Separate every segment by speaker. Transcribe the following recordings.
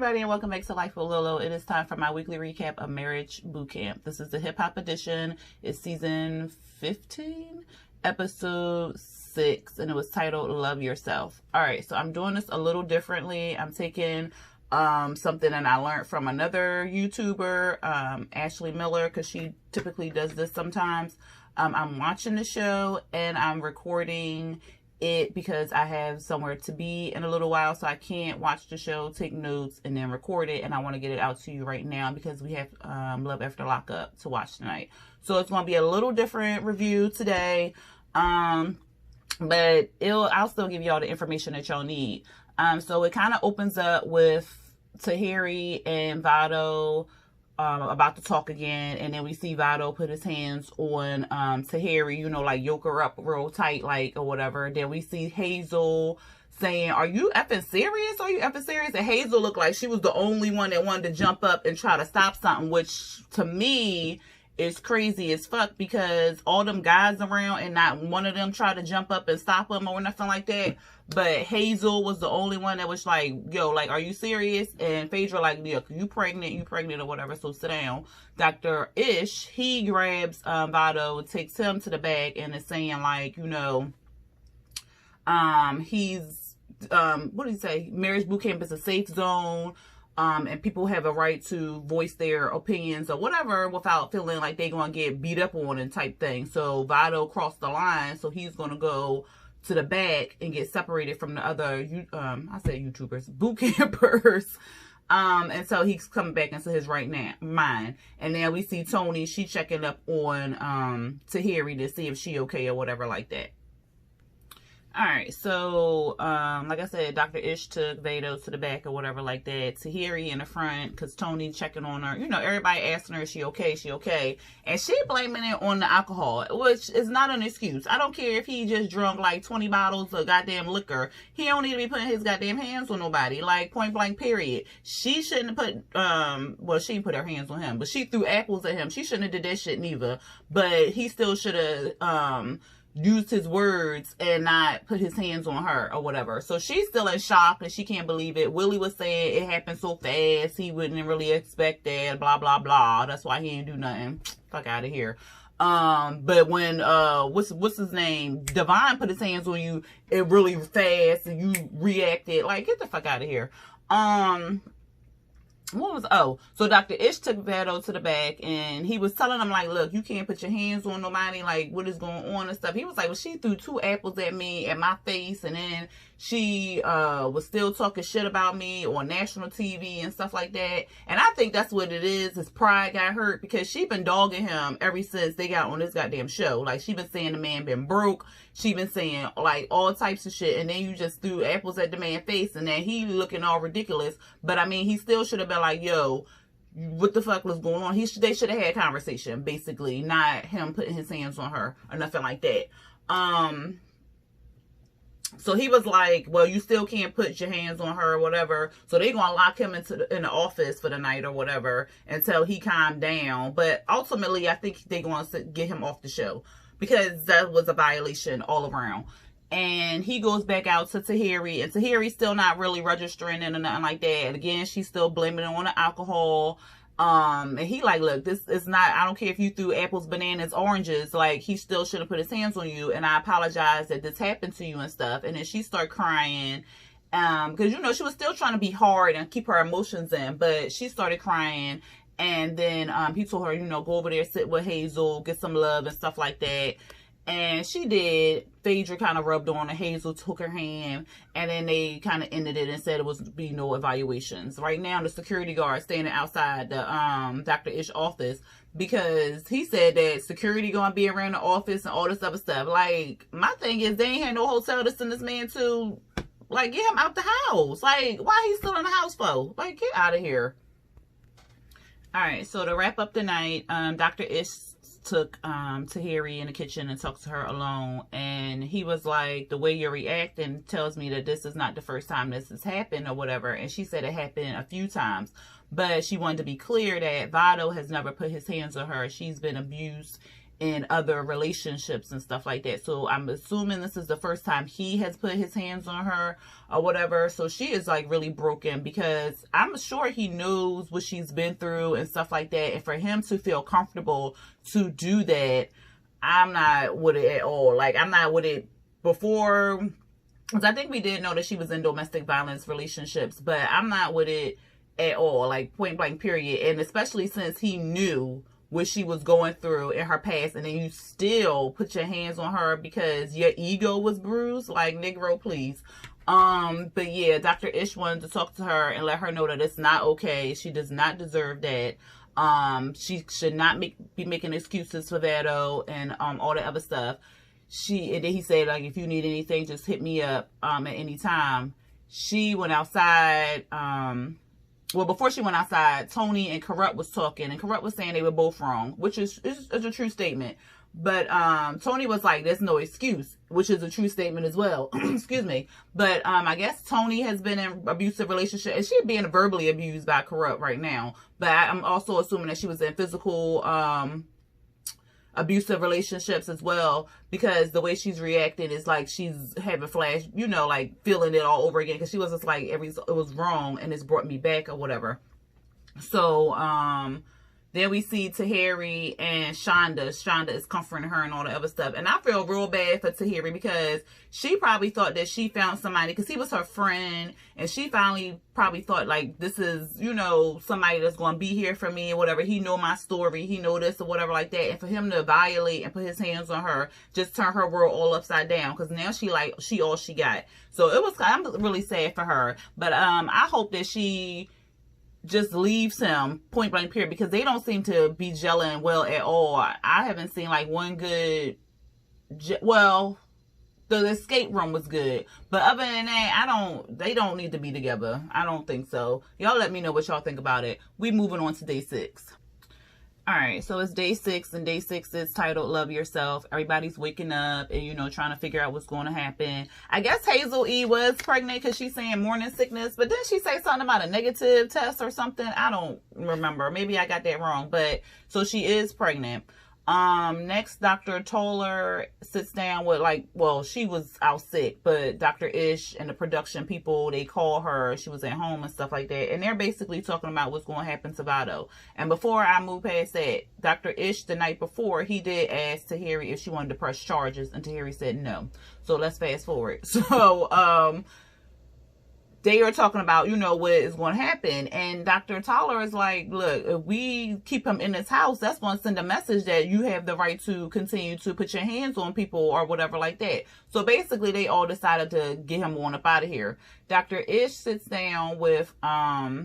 Speaker 1: Everybody, and welcome back to Life with Lolo. It is time for my weekly recap of Marriage Bootcamp. This is the hip hop edition. It's season 15, episode 6, and it was titled Love Yourself. All right, so I'm doing this a little differently. I'm taking something that I learned from another YouTuber, Ashley Miller, because she typically does this sometimes. I'm watching the show and I'm recording it because I have somewhere to be in a little while, so I can't watch the show, take notes, and then record it. And I want to get it out to you right now because we have Love After Lockup to watch tonight. So it's going to be a little different review today, but I'll still give you all the information that y'all need. So it kind of opens up with Tahiri and Vado about to talk again, and then we see Vado put his hands on Tahiri, you know, like yoke her up real tight, like, or whatever. Then we see Hazel saying, "Are you effing serious? Are you effing serious?" And Hazel looked like she was the only one that wanted to jump up and try to stop something, which to me is crazy as fuck, because all them guys around and not one of them tried to jump up and stop him or nothing like that. But Hazel was the only one that was like, yo, like, are you serious? And Phaedra like, yeah, you pregnant or whatever, so sit down. Dr. Ish, he grabs Vado, takes him to the back, and is saying, like, you know, he's, what did he say? Marriage Bootcamp is a safe zone. And people have a right to voice their opinions or whatever without feeling like they're going to get beat up on and type thing. So Vado crossed the line, so he's going to go to the back and get separated from the other, I said YouTubers, boot campers. And so he's coming back into his right mind. And then we see Tony, she checking up on Tahiri to see if she okay or whatever like that. All right, so like I said, Dr. Ish took Vado to the back or whatever like that. Tahiri in the front, because Tony checking on her. You know, everybody asking her, is she okay? She okay? And she blaming it on the alcohol, which is not an excuse. I don't care if he just drunk like 20 bottles of goddamn liquor. He don't need to be putting his goddamn hands on nobody. Like, point blank, period. She shouldn't have put, well, she put her hands on him, but she threw apples at him. She shouldn't have did that shit neither. But he still should have, used his words and not put his hands on her or whatever. So she's still in shock and she can't believe it. Willie was saying it happened so fast, he wouldn't really expect that, blah blah blah. That's why he didn't do nothing. Fuck out of here. But when what's his name, Divine, put his hands on you, it really fast and you reacted like, get the fuck out of here. So Dr. Ish took Vado to the back and he was telling him, like, look, you can't put your hands on nobody, like, what is going on and stuff. He was like, well, she threw 2 apples at me, at my face, and then she was still talking shit about me on national TV and stuff like that. And I think that's what it is. His pride got hurt because she been dogging him ever since they got on this goddamn show. Like, she been saying the man been broke. She been saying, like, all types of shit. And then you just threw apples at the man's face and then he looking all ridiculous. But, I mean, he still should have been like, yo, what the fuck was going on? They should have had a conversation, basically. Not him putting his hands on her or nothing like that. So he was like, well, you still can't put your hands on her or whatever. So they going to lock him in the office for the night or whatever until he calmed down. But ultimately, I think they going to get him off the show because that was a violation all around. And he goes back out to Tahiri, and Tahiri's still not really registering and nothing like that. And again, she's still blaming it on the alcohol. And he like, look, this is not, I don't care if you threw apples, bananas, oranges, like, he still should have put his hands on you, and I apologize that this happened to you and stuff. And then she started crying, because, you know, she was still trying to be hard and keep her emotions in, but she started crying. And then he told her, you know, go over there, sit with Hazel, get some love and stuff like that. And she did. Phaedra kind of rubbed on her. Hazel took her hand, and then they kind of ended it and said it was be no evaluations. Right now, the security guard standing outside the Dr. Ish office because he said that security gonna be around the office and all this other stuff. Like, my thing is, they ain't had no hotel to send this man to. Like, get him out the house. Like, why he still in the house for? Like, get out of here. All right, so to wrap up the night, Dr. Ish took Tahiri in the kitchen and talked to her alone, and he was like, the way you're reacting tells me that this is not the first time this has happened or whatever. And she said it happened a few times, but she wanted to be clear that Vado has never put his hands on her. She's been abused in other relationships and stuff like that. So I'm assuming this is the first time he has put his hands on her or whatever. So she is like really broken, because I'm sure he knows what she's been through and stuff like that. And for him to feel comfortable to do that, I'm not with it at all. Like, I'm not with it before, because I think we did know that she was in domestic violence relationships, but I'm not with it at all, like point blank period. And especially since he knew what she was going through in her past, and then you still put your hands on her because your ego was bruised. Like, Negro, please. But yeah, Dr. Ish wanted to talk to her and let her know that it's not okay. She does not deserve that. She should not be making excuses for Vado and all the other stuff. And then he said, like, if you need anything, just hit me up at any time. She went outside. Well, before she went outside, Tony and Kurupt was talking, and Kurupt was saying they were both wrong, which is a true statement. But Tony was like, there's no excuse, which is a true statement as well. Excuse me. But I guess Tony has been in an abusive relationship, and she's being verbally abused by Kurupt right now. But I'm also assuming that she was in physical abusive relationships as well, because the way she's reacting is like she's having flash, you know, like feeling it all over again, because she was just like, it was wrong and it's brought me back or whatever. So then we see Tahiri and Shonda. Shonda is comforting her and all the other stuff. And I feel real bad for Tahiri, because she probably thought that she found somebody, because he was her friend, and she finally probably thought, like, this is, you know, somebody that's going to be here for me or whatever. He know my story. He know this or whatever like that. And for him to violate and put his hands on her just turn her world all upside down, because now she all she got. So I'm really sad for her. But I hope that she just leaves him, point blank period, because they don't seem to be gelling well at all. I haven't seen like one good, well, the escape room was good, but other than that, they don't need to be together. I don't think so. Y'all let me know what y'all think about it. We moving on to day 6. All right, so it's day 6, and day 6 is titled Love Yourself. Everybody's waking up and, you know, trying to figure out what's going to happen. I guess Hazel E was pregnant because she's saying morning sickness, but didn't she say something about a negative test or something? I don't remember. Maybe I got that wrong, but so she is pregnant. Next, Dr. Toller sits down with, like, well, she was out sick, but Dr. Ish and the production people, they call her. She was at home and stuff like that. And they're basically talking about what's going to happen to Vado. And before I move past that, Dr. Ish, the night before, he did ask Tahiri if she wanted to press charges, and Tahiri said no. So let's fast forward. So, they are talking about, you know, what is going to happen. And Dr. Toller is like, look, if we keep him in this house, that's going to send a message that you have the right to continue to put your hands on people or whatever like that. So basically, they all decided to get him on up out of here. Dr. Ish sits down with Vado.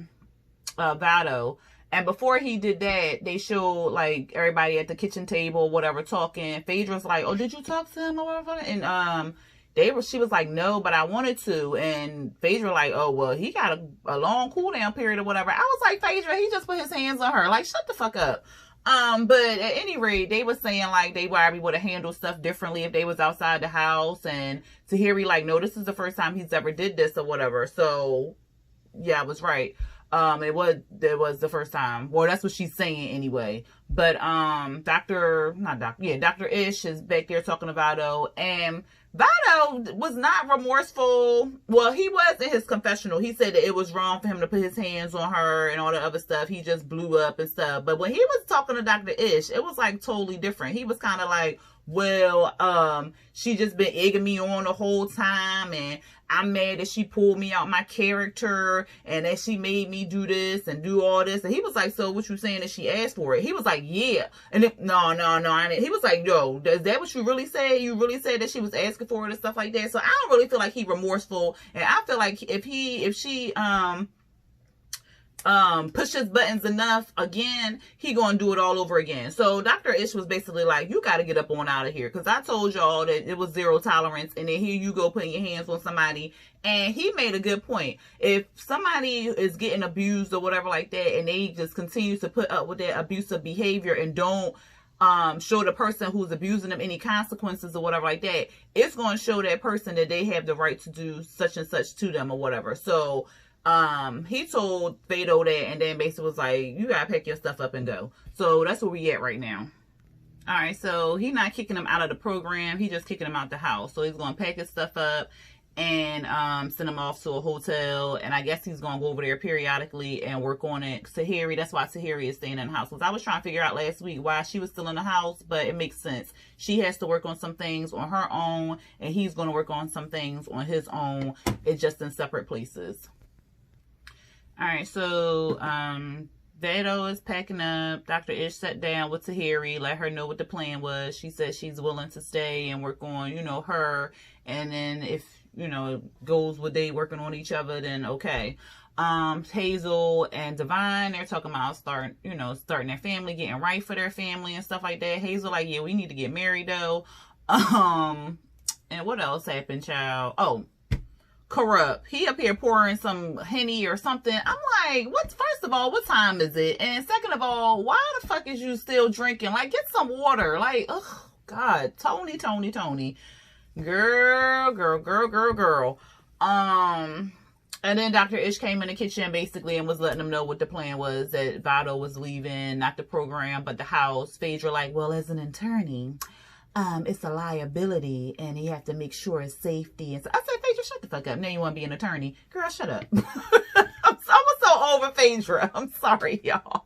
Speaker 1: And before he did that, they showed, like, everybody at the kitchen table, whatever, talking. Phaedra's like, oh, did you talk to him or whatever? And she was like, no, but I wanted to. And Phaedra like, oh, well, he got a long cool down period or whatever. I was like, Phaedra, he just put his hands on her. Like, shut the fuck up. But at any rate, they were saying like they probably would have handled stuff differently if they was outside the house. And Tahiri like, no, this is the first time he's ever did this or whatever. So yeah, I was right. It was the first time. Well, that's what she's saying anyway. But Dr. Ish is back there talking about Vado, and Vado was not remorseful. Well, he was in his confessional. He said that it was wrong for him to put his hands on her and all the other stuff. He just blew up and stuff. But when he was talking to Dr. Ish, it was like totally different. He was kind of like, well, she just been egging me on the whole time, and I'm mad that she pulled me out my character and that she made me do this and do all this. And he was like, so what you saying that she asked for it? He was like, yeah. And then, no, I didn't. He was like, yo, is that what you really said? You really said that she was asking for it and stuff like that? So I don't really feel like he remorseful. And I feel like if she pushes buttons enough again, he gonna do it all over again. So Dr. Ish was basically like, you gotta get up on out of here, because I told y'all that it was zero tolerance, and then here you go putting your hands on somebody. And he made a good point. If somebody is getting abused or whatever like that, and they just continue to put up with their abusive behavior and don't show the person who's abusing them any consequences or whatever like that, it's going to show that person that they have the right to do such and such to them or whatever. So he told Vado that, and then basically was like, you gotta pack your stuff up and go. So that's where we at right now. All right, so he's not kicking him out of the program. He's just kicking him out the house. So he's going to pack his stuff up and send him off to a hotel. And I guess he's going to go over there periodically and work on it. Tahiri, that's why Tahiri is staying in the house. Because I was trying to figure out last week why she was still in the house, but it makes sense. She has to work on some things on her own, and he's going to work on some things on his own. It's just in separate places. All right, so Vado is packing up. Dr. Ish sat down with Tahiri, let her know what the plan was. She said she's willing to stay and work on, you know, her. And then if, you know, it goes with they working on each other, then okay. Hazel and Divine, they're talking about starting their family, getting right for their family and stuff like that. Hazel like, yeah, we need to get married though. And what else happened, child? Oh, Kurupt. He up here pouring some Henny or something. I'm like, first of all, what time is it? And second of all, why the fuck is you still drinking? Like, get some water. Like, oh God, Tony. Girl. And then Dr. Ish came in the kitchen basically and was letting them know what the plan was, that Vado was leaving, not the program, but the house. Phaedra like, well, as an attorney, it's a liability and you have to make sure it's safety. And so I said, Phaedra, shut the fuck up. Now you want to be an attorney. Girl, shut up. I'm so over Phaedra. I'm sorry, y'all.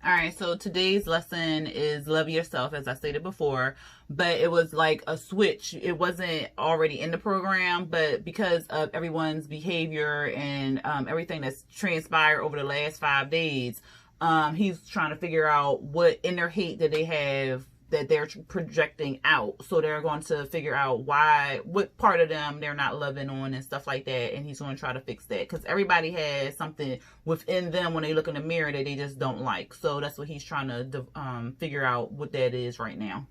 Speaker 1: All right, so today's lesson is love yourself, as I stated before, but it was like a switch. It wasn't already in the program, but because of everyone's behavior and everything that's transpired over the last 5 days, he's trying to figure out what inner hate that they have that they're projecting out. So they're going to figure out what part of them they're not loving on and stuff like that. And he's going to try to fix that, because everybody has something within them when they look in the mirror that they just don't like. So that's what he's trying to figure out what that is right now.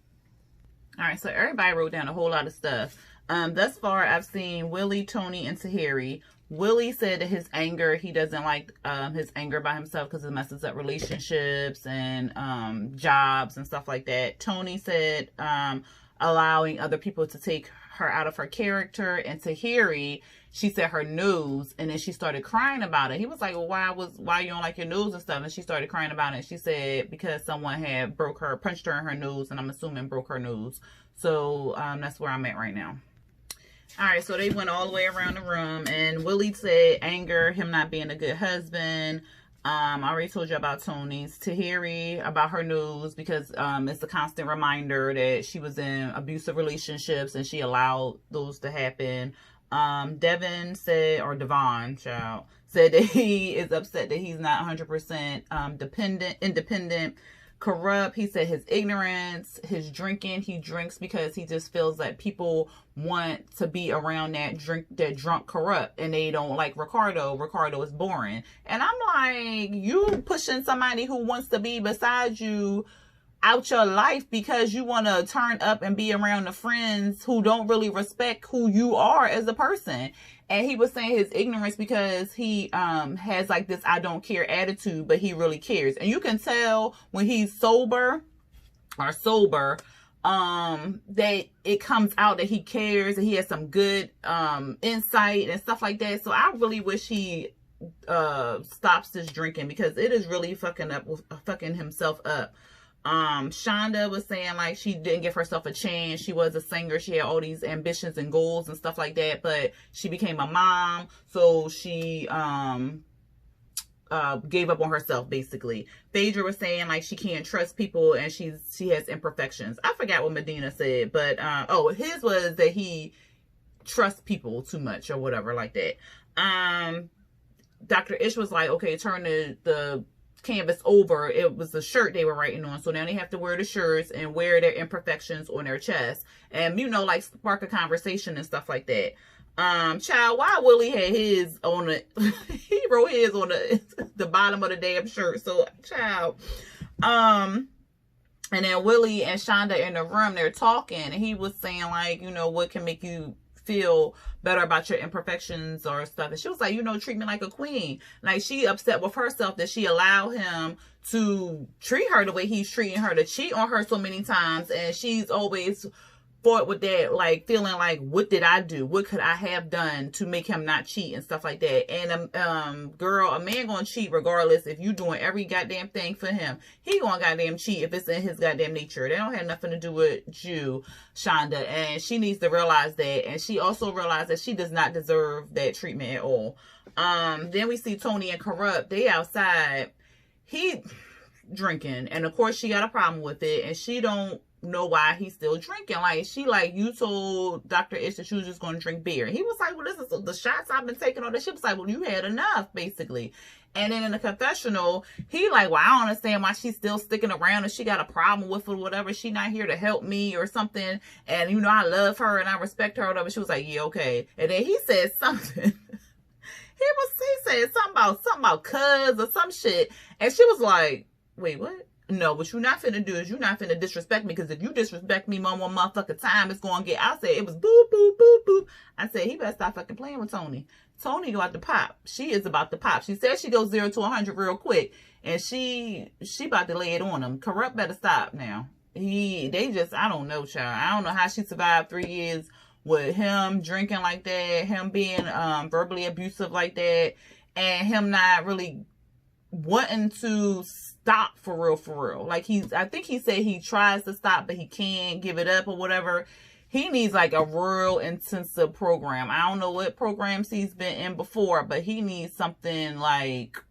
Speaker 1: All right, so everybody wrote down a whole lot of stuff. Thus far, I've seen Willie, Tony, and Tahiri. Willie said that his anger, he doesn't like his anger by himself because it messes up relationships and jobs and stuff like that. Tony said allowing other people to take her out of her character. And Tahiri, she said her nose, and then she started crying about it. He was like, well, why you don't like your nose and stuff? And she started crying about it. She said because someone had punched her in her nose, and I'm assuming broke her nose. So that's where I'm at right now. All right, so they went all the way around the room, and Willie said anger, him not being a good husband. I already told you about Tony's. Tahiri about her nose, because it's a constant reminder that she was in abusive relationships and she allowed those to happen. Devon said, or Devon, child, said that he is upset that he's not 100% independent. Kurupt, he said his ignorance, his drinking, he drinks because he just feels that people want to be around that drunk Kurupt, and they don't like Ricardo. Ricardo is boring. And I'm like, you pushing somebody who wants to be beside you out your life because you want to turn up and be around the friends who don't really respect who you are as a person. And he was saying his ignorance because he has like this I don't care attitude, but he really cares. And you can tell when he's sober that it comes out that he cares and he has some good insight and stuff like that. So I really wish he stops this drinking, because it is really fucking himself up. Shonda was saying like she didn't give herself a chance. She was a singer. She had all these ambitions and goals and stuff like that, but she became a mom, so she gave up on herself basically. Phaedra was saying like she can't trust people and she has imperfections. I forgot what Medina said, but his was that he trusts people too much or whatever like that. Dr. Ish was like, okay, turn the canvas over. It was the shirt they were writing on, so now they have to wear the shirts and wear their imperfections on their chest, and like spark a conversation and stuff like that. Child, why Willie had his on he wrote his on the bottom of the damn shirt. So child, and then Willie and Shonda in the room, they're talking, and he was saying like, what can make you feel better about your imperfections or stuff. And she was like, treat me like a queen. Like, she upset with herself that she allowed him to treat her the way he's treating her, to cheat on her so many times, and she's always fought with that, like feeling like, what did I do? What could I have done to make him not cheat and stuff like that? And girl, a man gonna cheat regardless. If you doing every goddamn thing for him, he gonna goddamn cheat if it's in his goddamn nature. They don't have nothing to do with you, Shonda, and she needs to realize that. And she also realized that she does not deserve that treatment at all. Then we see Tony and Kurupt. They outside. He drinking, and of course she got a problem with it, and she don't know why he's still drinking. Like, she like, you told Dr. Ish that she was just going to drink beer. He was like, well, this is the shots I've been taking on. She was like, well, you had enough, basically. And then in the confessional, he like, well, I don't understand why she's still sticking around, and she got a problem with it or whatever. She not here to help me or something. And, you know, I love her and I respect her or whatever. She was like, yeah, okay. And then he said something. He said something about cuz or some shit. And she was like, wait, what? No, what you not finna do is you not finna disrespect me, because if you disrespect me one more motherfucking time, it's gonna get. I said it was boop, boop, boop, boop. I said he better stop fucking playing with Tony. Tony got to pop. She is about to pop. She said she goes 0 to 100 real quick, and she about to lay it on him. Kurupt better stop now. They just, I don't know, child. I don't know how she survived 3 years with him drinking like that, him being verbally abusive like that, and him not really wanting to stop for real. Like, I think he said he tries to stop, but he can't give it up or whatever. He needs like a real intensive program. I don't know what programs he's been in before, but he needs something like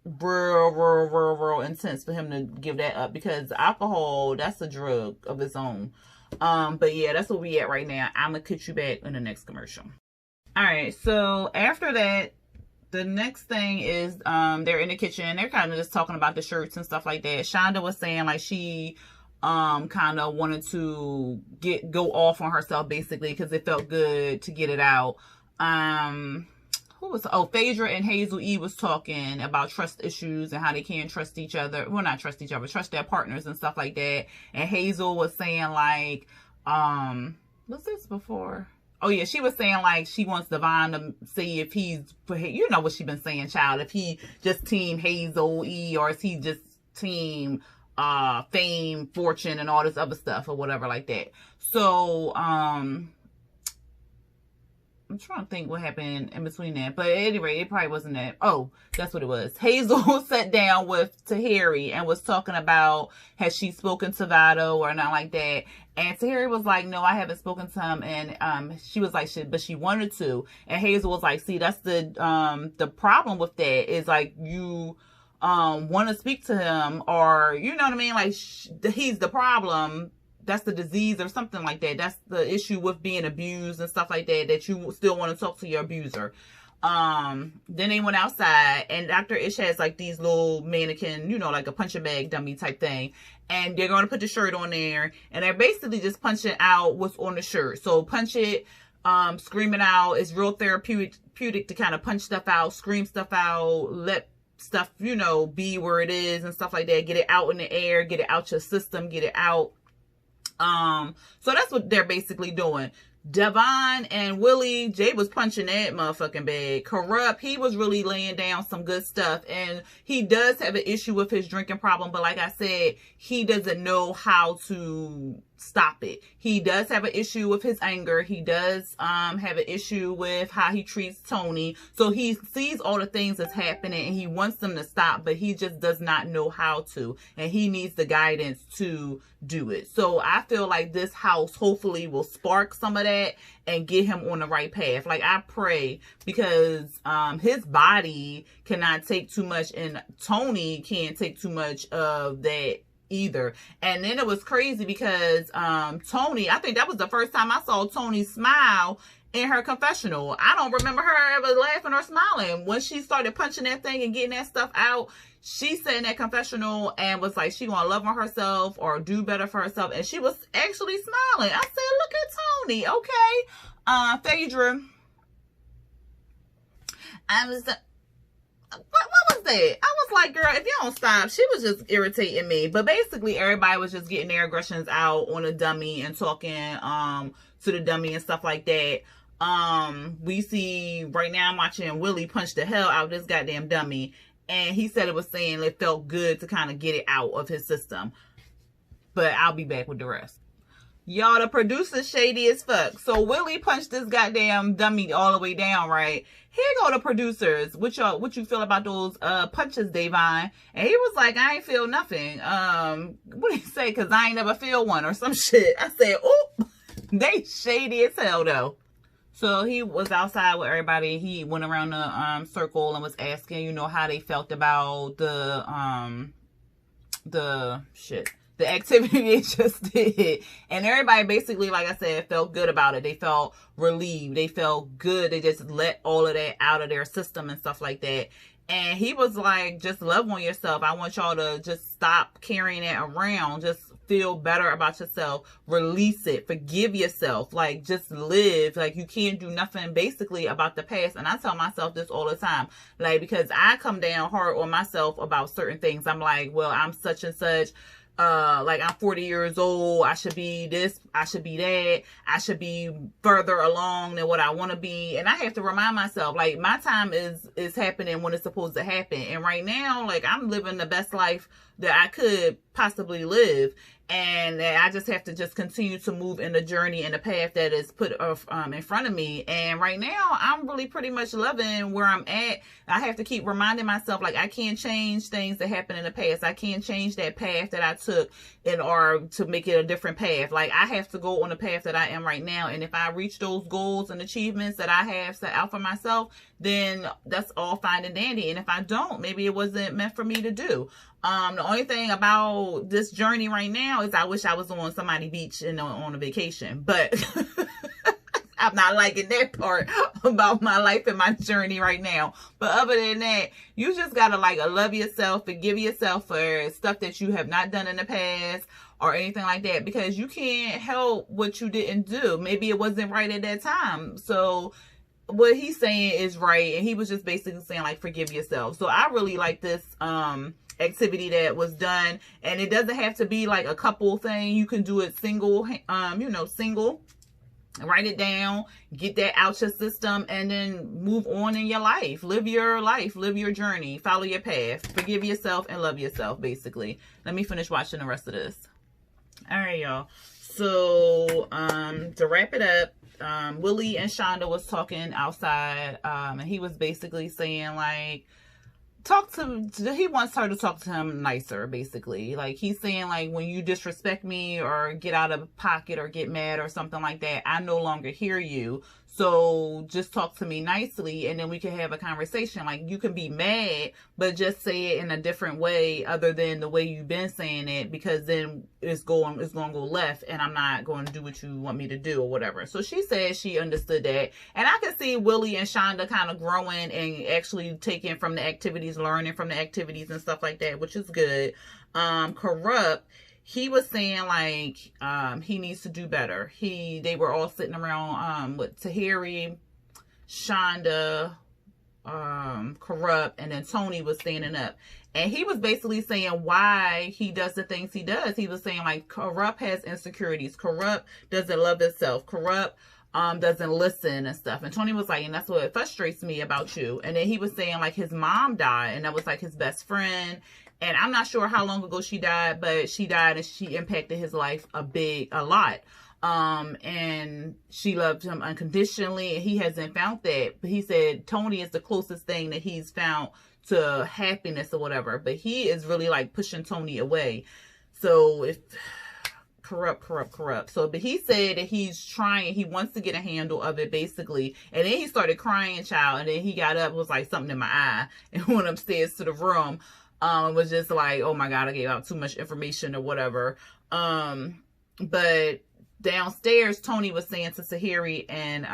Speaker 1: real intense for him to give that up, because alcohol, that's a drug of its own. But yeah, that's where we at right now. I'm gonna catch you back in the next commercial. All right, so after that, the next thing is they're in the kitchen. They're kind of just talking about the shirts and stuff like that. Shonda was saying like she kind of wanted to go off on herself, basically, because it felt good to get it out. Phaedra and Hazel E was talking about trust issues and how they can't trust each other. Well, not trust each other, trust their partners and stuff like that. And Hazel was saying like, was this before? Oh, yeah, she was saying, like, she wants Devon to see if he's, you know what she been saying, child, if he just team Hazel E, or is he just team fame, fortune, and all this other stuff, or whatever like that. So, I'm trying to think what happened in between that. But anyway, it probably wasn't that. Oh, that's what it was. Hazel sat down with Tahiri and was talking about, has she spoken to Vado or not like that. And Tahiri was like, no, I haven't spoken to him. And she was like, but she wanted to. And Hazel was like, see, that's the problem with that, is like, you want to speak to him, or, you know what I mean? Like, he's the problem. That's the disease or something like that. That's the issue with being abused and stuff like that, that you still want to talk to your abuser. Then they went outside, and Dr. Ish has like these little mannequin, you know, like a punching bag dummy type thing. And they're going to put the shirt on there, and they're basically just punching out what's on the shirt. So punch it, scream it out. It's real therapeutic to kind of punch stuff out, scream stuff out, let stuff, you know, be where it is and stuff like that. Get it out in the air, get it out your system, get it out. So that's what they're basically doing. Devon and Willie, Jay was punching that motherfucking bag. Kurupt, he was really laying down some good stuff. And he does have an issue with his drinking problem. But like I said, he doesn't know how to stop it. He does have an issue with his anger. He does have an issue with how he treats Tony. So he sees all the things that's happening and he wants them to stop, but he just does not know how to. And he needs the guidance to do it. So I feel like this house hopefully will spark some of that and get him on the right path. Like, I pray, because his body cannot take too much, and Tony can't take too much of that either. And then it was crazy because Tony, I think that was the first time I saw Tony smile in her confessional. I don't remember her ever laughing or smiling. When she started punching that thing and getting that stuff out, she said in that confessional and was like, she gonna love on herself or do better for herself. And she was actually smiling. I said, look at Tony. Okay. Phaedra. What was that? I was like, girl, if you don't stop. She was just irritating me. But basically, everybody was just getting their aggressions out on a dummy and talking to the dummy and stuff like that. We see right now, I'm watching Willie punch the hell out of this goddamn dummy. And he said it was saying it felt good to kind of get it out of his system. But I'll be back with the rest. Y'all, the producer's shady as fuck. So Willie punched this goddamn dummy all the way down, right? Here go the producers. What you feel about those punches, Davon? And he was like, I ain't feel nothing. What did he say? Cause I ain't never feel one or some shit. I said, oh, they shady as hell though. So he was outside with everybody. He went around the circle and was asking, you know, how they felt about the activity they just did. And everybody basically, like I said, felt good about it. They felt relieved. They felt good. They just let all of that out of their system and stuff like that. And he was like, just love on yourself. I want y'all to just stop carrying that around. Just feel better about yourself. Release it. Forgive yourself. Like, just live. Like, you can't do nothing basically about the past. And I tell myself this all the time. Like, because I come down hard on myself about certain things. I'm like, well, I'm such and such. Like, I'm 40 years old. I should be this. I should be that. I should be further along than what I want to be. And I have to remind myself, like, my time is happening when it's supposed to happen. And right now, like, I'm living the best life that I could possibly live. And I just have to just continue to move in the journey and the path that is put in front of me. And right now, I'm really pretty much loving where I'm at. I have to keep reminding myself, like, I can't change things that happened in the past. I can't change that path that I took in order to make it a different path. Like, I have to go on the path that I am right now. And if I reach those goals and achievements that I have set out for myself, then that's all fine and dandy. And if I don't, maybe it wasn't meant for me to do. The only thing about this journey right now is I wish I was on somebody's beach and on a vacation, but I'm not liking that part about my life and my journey right now. But other than that, you just gotta like love yourself, forgive yourself for stuff that you have not done in the past or anything like that, because you can't help what you didn't do. Maybe it wasn't right at that time. So what he's saying is right, and he was just basically saying like forgive yourself. So I really like this activity that was done, and it doesn't have to be like a couple thing. You can do it single, single. Write it down, get that out your system, and then move on in your life. Live your journey, follow your path, forgive yourself and love yourself, basically. Let me finish watching the rest of this. All right, y'all. So to wrap it up, Willie and Shonda was talking outside, and he was basically saying like, he wants her to talk to him nicer, basically. Like, he's saying like, when you disrespect me or get out of pocket or get mad or something like that, I no longer hear you. So just talk to me nicely, and then we can have a conversation. Like, you can be mad, but just say it in a different way other than the way you've been saying it, because then it's going to go left, and I'm not going to do what you want me to do or whatever. So she said she understood that. And I can see Willie and Shonda kind of growing and actually taking from the activities, learning from the activities and stuff like that, which is good. Kurupt, he was saying like he needs to do better. They were all sitting around with Tahiri, Shonda, Kurupt, and then Tony was standing up. And he was basically saying why he does the things he does. He was saying like Kurupt has insecurities. Kurupt doesn't love himself. Kurupt doesn't listen and stuff. And Tony was like, and that's what frustrates me about you. And then he was saying like his mom died, and that was like his best friend. And I'm not sure how long ago she died, but she died and she impacted his life a lot. And she loved him unconditionally, and he hasn't found that. But he said Tony is the closest thing that he's found to happiness or whatever. But he is really like pushing Tony away. So if Kurupt. So, but he said that he's trying, he wants to get a handle of it, basically. And then he started crying, child. And then he got up, it was like something in my eye, and went upstairs to the room. It was just like, oh my God, I gave out too much information or whatever. But downstairs, Tony was saying to Tahiri and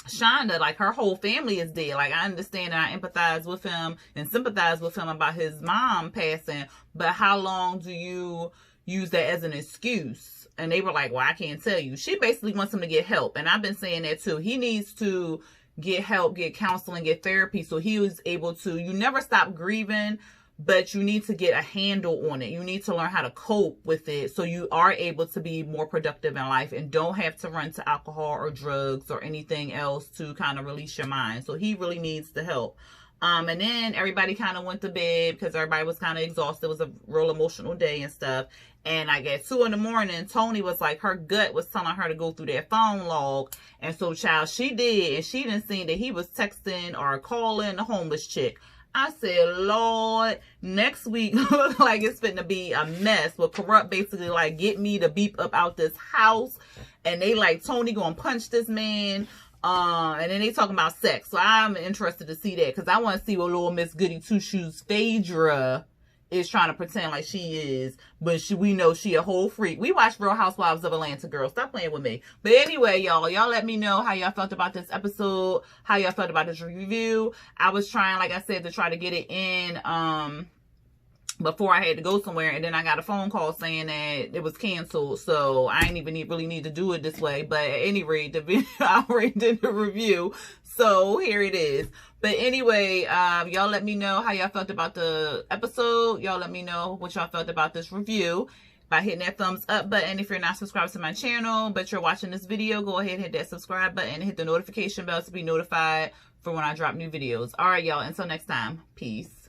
Speaker 1: Shonda, like, her whole family is dead. Like, I understand and I empathize with him and sympathize with him about his mom passing, but how long do you use that as an excuse? And they were like, well, I can't tell you. She basically wants him to get help. And I've been saying that too. He needs to get help, get counseling, get therapy, so he was able to, you never stop grieving, but you need to get a handle on it. You need to learn how to cope with it so you are able to be more productive in life and don't have to run to alcohol or drugs or anything else to kind of release your mind. So he really needs the help. And then everybody kind of went to bed because everybody was kind of exhausted. It was a real emotional day and stuff. And like at 2 a.m, Tony was like, her gut was telling her to go through that phone log. And so, child, she did. And she didn't see that he was texting or calling the homeless chick. I said, Lord, next week looks like it's finna be a mess. With Kurupt basically like, get me to beep up out this house. And they like, Tony gonna punch this man. And then they talking about sex. So I'm interested to see that. Because I want to see what little Miss Goody Two Shoes Phaedra is trying to pretend like she is. But we know she a whole freak. We watch Real Housewives of Atlanta, girl. Stop playing with me. But anyway, y'all let me know how y'all felt about this episode. How y'all felt about this review. I was trying, like I said, to try to get it in before I had to go somewhere, and then I got a phone call saying that it was canceled, so I didn't even really need to do it this way. But at any rate, the video, I already did the review, so here it is. But anyway, y'all let me know how y'all felt about the episode. Y'all let me know what y'all felt about this review by hitting that thumbs up button. If you're not subscribed to my channel but you're watching this video, go ahead and hit that subscribe button and hit the notification bell to be notified for when I drop new videos. All right, y'all, until next time, peace.